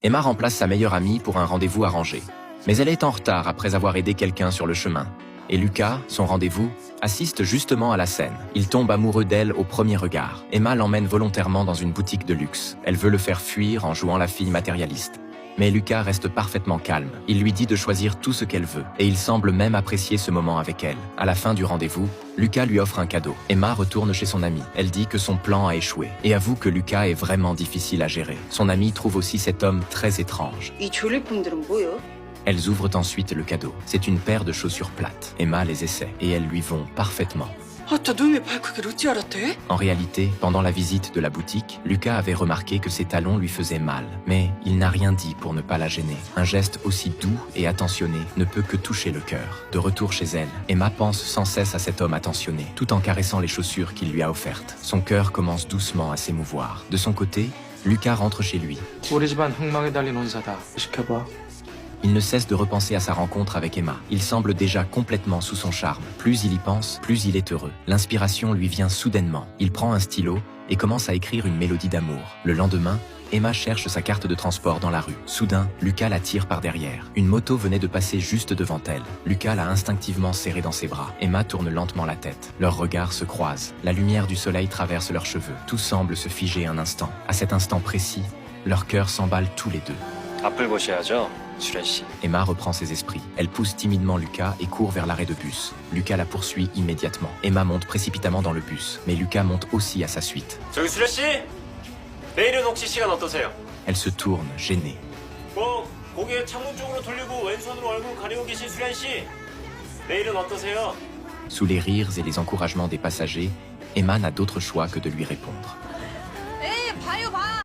Emma remplace sa meilleure amie pour un rendez-vous arrangé. Mais elle est en retard après avoir aidé quelqu'un sur le chemin. Et Lucas, son rendez-vous, assiste justement à la scène. Il tombe amoureux d'elle au premier regard. Emma l'emmène volontairement dans une boutique de luxe. Elle veut le faire fuir en jouant la fille matérialiste. Mais Lucas reste parfaitement calme. Il lui dit de choisir tout ce qu'elle veut. Et il semble même apprécier ce moment avec elle. À la fin du rendez-vous, Lucas lui offre un cadeau. Emma retourne chez son amie. Elle dit que son plan a échoué. Et avoue que Lucas est vraiment difficile à gérer. Son amie trouve aussi cet homme très étrange. Elles ouvrent ensuite le cadeau. C'est une paire de chaussures plates. Emma les essaie. Et elles lui vont parfaitement. En réalité, pendant la visite de la boutique, Lucas avait remarqué que ses talons lui faisaient mal. Mais il n'a rien dit pour ne pas la gêner. Un geste aussi doux et attentionné ne peut que toucher le cœur. De retour chez elle, Emma pense sans cesse à cet homme attentionné, tout en caressant les chaussures qu'il lui a offertes. Son cœur commence doucement à s'émouvoir. De son côté, Lucas rentre chez lui. Il ne cesse de repenser à sa rencontre avec Emma. Il semble déjà complètement sous son charme. Plus il y pense, plus il est heureux. L'inspiration lui vient soudainement. Il prend un stylo et commence à écrire une mélodie d'amour. Le lendemain, Emma cherche sa carte de transport dans la rue. Soudain, Lucas la tire par derrière. Une moto venait de passer juste devant elle. Lucas l'a instinctivement serrée dans ses bras. Emma tourne lentement la tête. Leurs regards se croisent. La lumière du soleil traverse leurs cheveux. Tout semble se figer un instant. À cet instant précis, leurs cœurs s'emballent tous les deux. Emma reprend ses esprits. Elle pousse timidement Lucas et court vers l'arrêt de bus. Lucas la poursuit immédiatement. Emma monte précipitamment dans le bus, mais Lucas monte aussi à sa suite. Elle se tourne, gênée. Sous les rires et les encouragements des passagers, Emma n'a d'autre choix que de lui répondre.